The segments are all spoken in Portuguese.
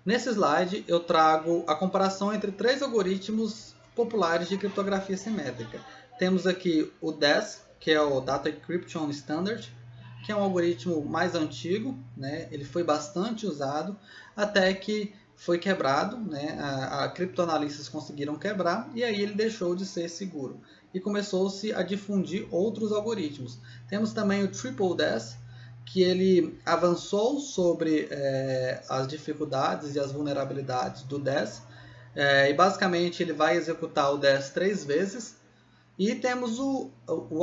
Nesse slide eu trago a comparação entre três algoritmos populares de criptografia simétrica. Temos aqui o DES, que é o Data Encryption Standard, que é um algoritmo mais antigo, né? Ele foi bastante usado até que foi quebrado, né? Criptoanalistas conseguiram quebrar e aí ele deixou de ser seguro e começou-se a difundir outros algoritmos. Temos também o Triple DES, que ele avançou sobre as dificuldades e as vulnerabilidades do DES, e basicamente ele vai executar o DES 3 vezes. E temos o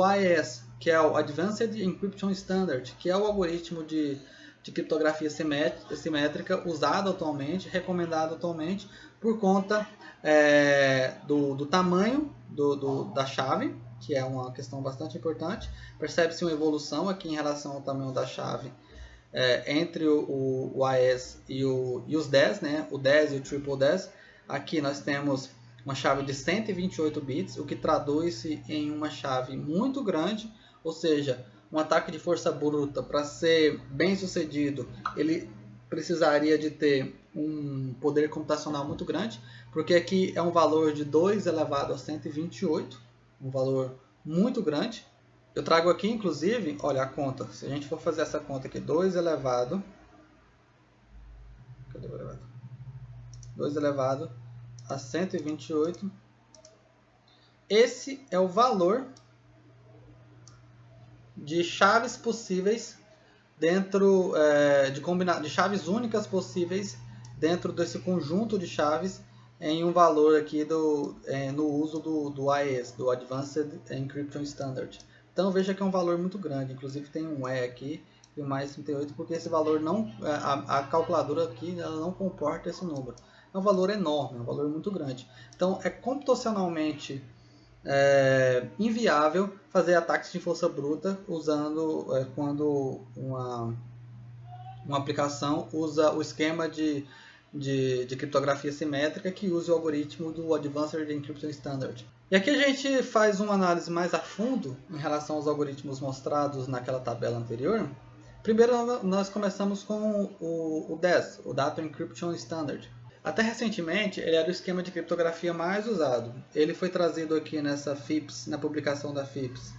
AES, que é o Advanced Encryption Standard, que é o algoritmo de criptografia simétrica usado atualmente, recomendado atualmente, por conta do tamanho da chave, que é uma questão bastante importante. Percebe-se uma evolução aqui em relação ao tamanho da chave entre o AES e os 10, né? O 10 e o Triple 10. Aqui nós temos uma chave de 128 bits, o que traduz-se em uma chave muito grande, ou seja, um ataque de força bruta, para ser bem sucedido, ele precisaria de ter um poder computacional muito grande, porque aqui é um valor de 2 elevado a 128, um valor muito grande. Eu trago aqui, inclusive, olha a conta, se a gente for fazer essa conta aqui, 2 elevado... Cadê o elevado? 2 elevado a 128. Esse é o valor de chaves possíveis dentro de chaves únicas possíveis dentro desse conjunto de chaves em um valor aqui no uso do AES, do Advanced Encryption Standard. Então veja que é um valor muito grande, inclusive tem um E aqui e o mais 38, porque esse valor não, a calculadora aqui ela não comporta esse número. É um valor enorme, é um valor muito grande. Então é computacionalmente inviável fazer ataques de força bruta usando quando uma aplicação usa o esquema de criptografia simétrica que usa o algoritmo do Advanced Encryption Standard. E aqui a gente faz uma análise mais a fundo em relação aos algoritmos mostrados naquela tabela anterior. Primeiro nós começamos com o DES, o Data Encryption Standard. Até recentemente, ele era o esquema de criptografia mais usado. Ele foi trazido aqui nessa FIPS, na publicação da FIPS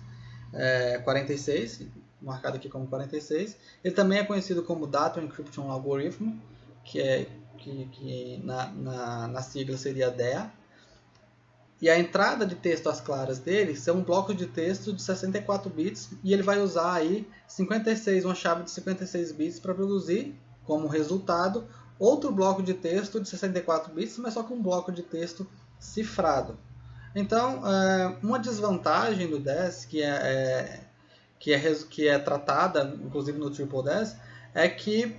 46, marcado aqui como 46. Ele também é conhecido como Data Encryption Algorithm, que na sigla seria DEA. E a entrada de texto às claras dele são um bloco de texto de 64 bits e ele vai usar aí uma chave de 56 bits para produzir, como resultado, outro bloco de texto de 64 bits, mas só com um bloco de texto cifrado. Então, uma desvantagem do DES, que é tratada, inclusive no Triple DES, é que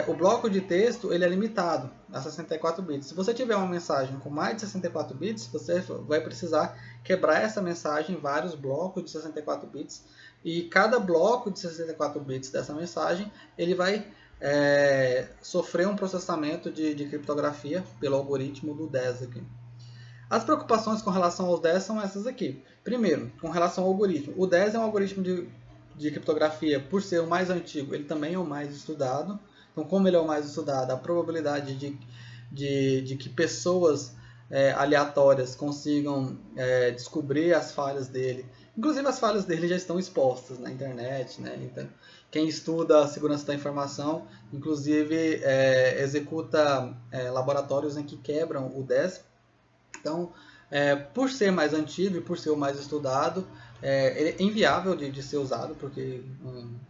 o bloco de texto ele é limitado a 64 bits. Se você tiver uma mensagem com mais de 64 bits, você vai precisar quebrar essa mensagem em vários blocos de 64 bits. E cada bloco de 64 bits dessa mensagem, ele vai sofrer um processamento de criptografia pelo algoritmo do DES aqui. As preocupações com relação aos DES são essas aqui. Primeiro, com relação ao algoritmo. O DES é um algoritmo de criptografia, por ser o mais antigo, ele também é o mais estudado. Então, como ele é o mais estudado, a probabilidade de que pessoas aleatórias consigam descobrir as falhas dele, inclusive as falhas dele já estão expostas na internet, né? Então, quem estuda a segurança da informação, inclusive executa laboratórios em que quebram o DES. Então, por ser mais antigo e por ser o mais estudado, ele é inviável de ser usado, porque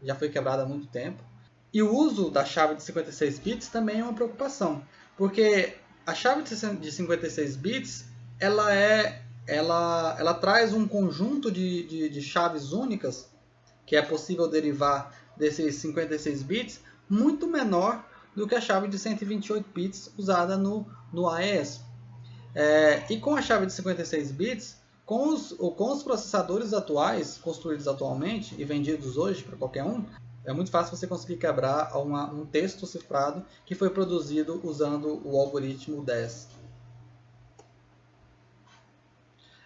já foi quebrado há muito tempo. E o uso da chave de 56 bits também é uma preocupação, porque a chave de 56 bits ela traz um conjunto de chaves únicas, que é possível derivar desses 56 bits, muito menor do que a chave de 128 bits usada no AES. E com a chave de 56 bits, com os processadores atuais, construídos atualmente e vendidos hoje para qualquer um, é muito fácil você conseguir quebrar um texto cifrado que foi produzido usando o algoritmo DES.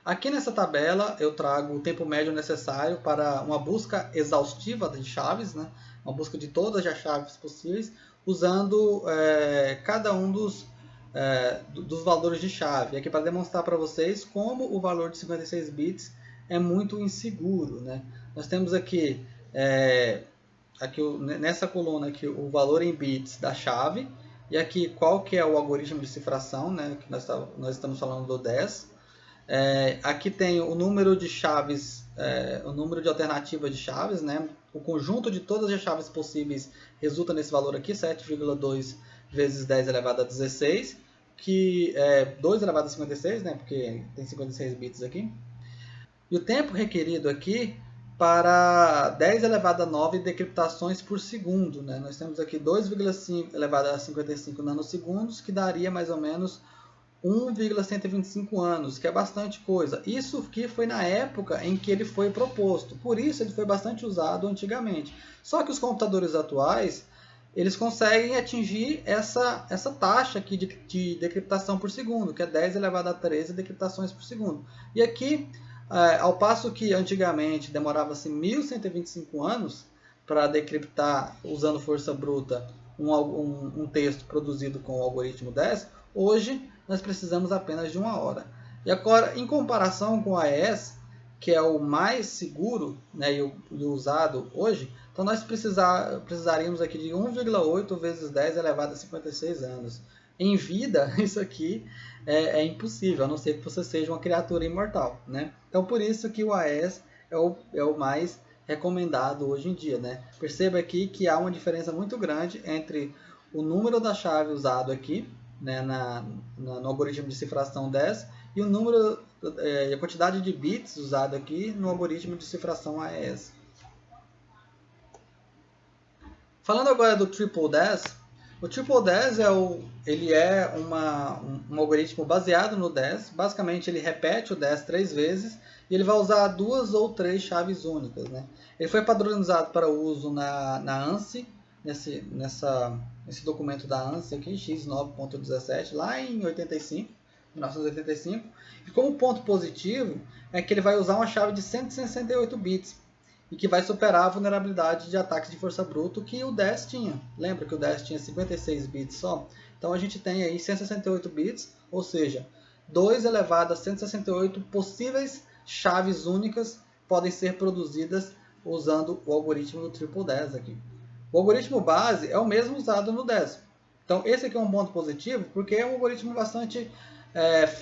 Aqui nessa tabela eu trago o tempo médio necessário para uma busca exaustiva de chaves, né? Uma busca de todas as chaves possíveis, usando cada um dos valores de chave. Aqui para demonstrar para vocês como o valor de 56 bits é muito inseguro, né? Nós temos aqui, nessa coluna aqui, o valor em bits da chave, e aqui qual que é o algoritmo de cifração, né? Que nós estamos falando do 10. Aqui tem o número de chaves, o número de alternativas de chaves, né? O conjunto de todas as chaves possíveis resulta nesse valor aqui, 7,2 vezes 10 elevado a 16, que é 2 elevado a 56, né? Porque tem 56 bits aqui. E o tempo requerido aqui para 10 elevado a 9 decriptações por segundo, né? Nós temos aqui 2,5 elevado a 55 nanosegundos, que daria mais ou menos 1,125 anos, que é bastante coisa. Isso que foi na época em que ele foi proposto, por isso ele foi bastante usado antigamente. Só que os computadores atuais, eles conseguem atingir essa taxa aqui de decriptação por segundo, que é 10 elevado a 13 decriptações por segundo. E aqui, ao passo que antigamente demorava-se 1.125 anos para decriptar, usando força bruta, um texto produzido com o algoritmo 10, hoje nós precisamos apenas de 1 hora. E agora, em comparação com o AES, que é o mais seguro, né, e o usado hoje, então nós precisaríamos aqui de 1,8 vezes 10 elevado a 56 anos. Em vida, isso aqui é impossível, a não ser que você seja uma criatura imortal, né? Então, por isso que o AES é o mais recomendado hoje em dia, né? Perceba aqui que há uma diferença muito grande entre o número da chave usado aqui, né, no algoritmo de cifração 10 e o número, a quantidade de bits usado aqui no algoritmo de cifração AES. Falando agora do Triple 10, o Triple 10 ele é um algoritmo baseado no 10. Basicamente, ele repete o 10 3 vezes e ele vai usar 2 ou 3 chaves únicas, né? Ele foi padronizado para uso na ANSI, nesse documento da ANSI aqui, X9.17, lá em 1985. E como ponto positivo é que ele vai usar uma chave de 168 bits e que vai superar a vulnerabilidade de ataques de força bruta que o 10 tinha. Lembra que o 10 tinha 56 bits só? Então a gente tem aí 168 bits, ou seja, 2 elevado a 168 possíveis chaves únicas podem ser produzidas usando o algoritmo do Triple 10 aqui. O algoritmo base é o mesmo usado no 10. Então esse aqui é um ponto positivo porque é um algoritmo bastante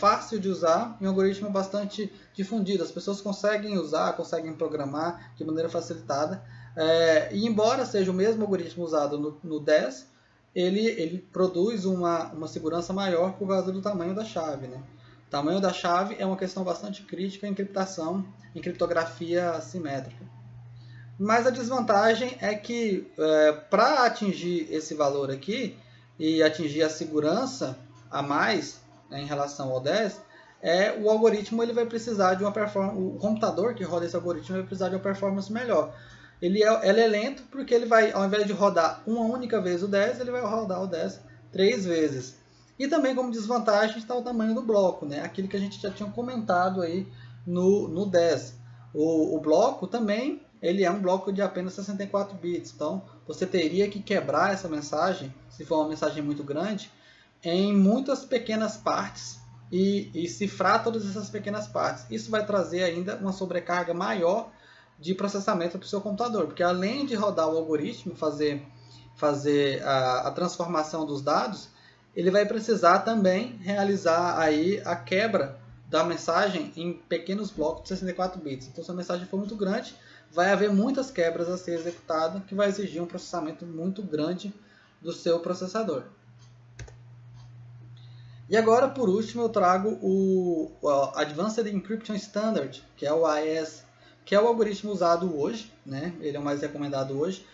fácil de usar e um algoritmo bastante difundido. As pessoas conseguem usar, conseguem programar de maneira facilitada. E embora seja o mesmo algoritmo usado no 10, ele produz uma segurança maior por causa do tamanho da chave, né? O tamanho da chave é uma questão bastante crítica em encriptação, em criptografia assimétrica. Mas a desvantagem é que para atingir esse valor aqui e atingir a segurança a mais, né, em relação ao 10, o algoritmo ele vai precisar de uma performance, o computador que roda esse algoritmo vai precisar de uma performance melhor. Ele é lento porque ele vai, ao invés de rodar uma única vez o 10, ele vai rodar o 10 3 vezes. E também como desvantagem está o tamanho do bloco, né? Aquilo que a gente já tinha comentado aí no 10. O bloco também ele é um bloco de apenas 64 bits, então você teria que quebrar essa mensagem, se for uma mensagem muito grande, em muitas pequenas partes e cifrar todas essas pequenas partes. Isso vai trazer ainda uma sobrecarga maior de processamento para o seu computador, porque além de rodar o algoritmo, fazer a transformação dos dados, ele vai precisar também realizar aí a quebra da mensagem em pequenos blocos de 64 bits. Então, se a mensagem for muito grande, vai haver muitas quebras a ser executado, que vai exigir um processamento muito grande do seu processador. E agora, por último, eu trago o Advanced Encryption Standard, que é o AES, que é o algoritmo usado hoje, né? Ele é o mais recomendado hoje.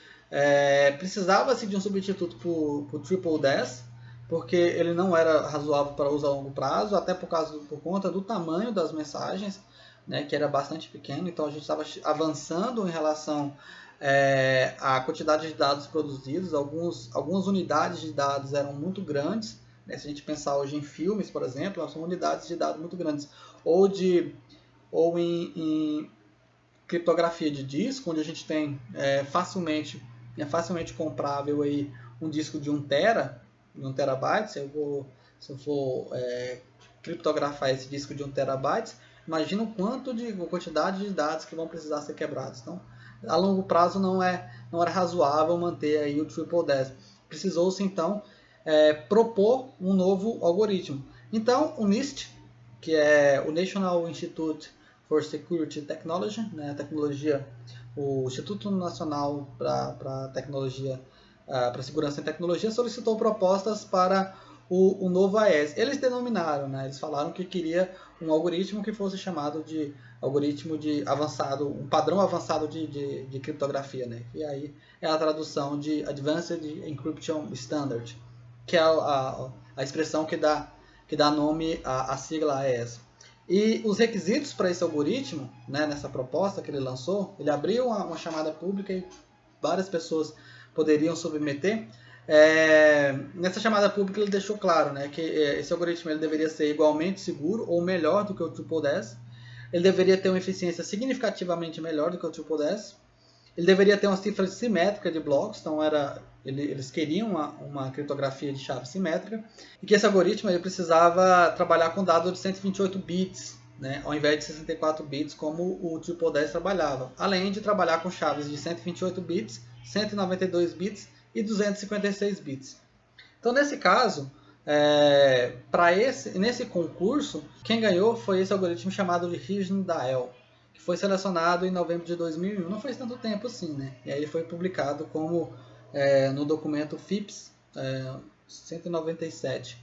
Precisava-se de um substituto para o Triple 10, porque ele não era razoável para uso a longo prazo, até por conta do tamanho das mensagens, né, que era bastante pequeno. Então a gente estava avançando em relação à quantidade de dados produzidos. Algumas unidades de dados eram muito grandes, né? Se a gente pensar hoje em filmes, por exemplo, são unidades de dados muito grandes, ou em criptografia de disco, onde a gente tem facilmente comprável aí um disco de 1 terabyte, se eu for criptografar esse disco de 1 terabyte, imagina a quantidade de dados que vão precisar ser quebrados. Então, a longo prazo não era razoável manter aí o Triple DES. Precisou-se então propor um novo algoritmo. Então, o NIST, que é o National Institute for Security Technology, né, o Instituto Nacional para Tecnologia, para Segurança em Tecnologia, solicitou propostas para o novo AES. Eles denominaram, né, eles falaram que queria um algoritmo que fosse chamado de algoritmo de avançado, um padrão avançado de criptografia, né, e aí é a tradução de Advanced Encryption Standard, que é a expressão que dá nome à sigla AES. E os requisitos para esse algoritmo, né, nessa proposta que ele lançou, ele abriu uma chamada pública e várias pessoas poderiam submeter. Nessa chamada pública ele deixou claro, né, que esse algoritmo ele deveria ser igualmente seguro ou melhor do que o Triple DES. Ele deveria ter uma eficiência significativamente melhor do que o Triple DES. Ele deveria ter uma cifra simétrica de blocos, então eles queriam uma criptografia de chave simétrica, e que esse algoritmo ele precisava trabalhar com dados de 128 bits, né, ao invés de 64 bits como o Triple DES trabalhava, além de trabalhar com chaves de 128 bits, 192 bits e 256 bits. Então, nesse caso, nesse concurso, quem ganhou foi esse algoritmo chamado de Rijndael, que foi selecionado em novembro de 2001. Não faz tanto tempo assim, né? E aí ele foi publicado como no documento FIPS 197.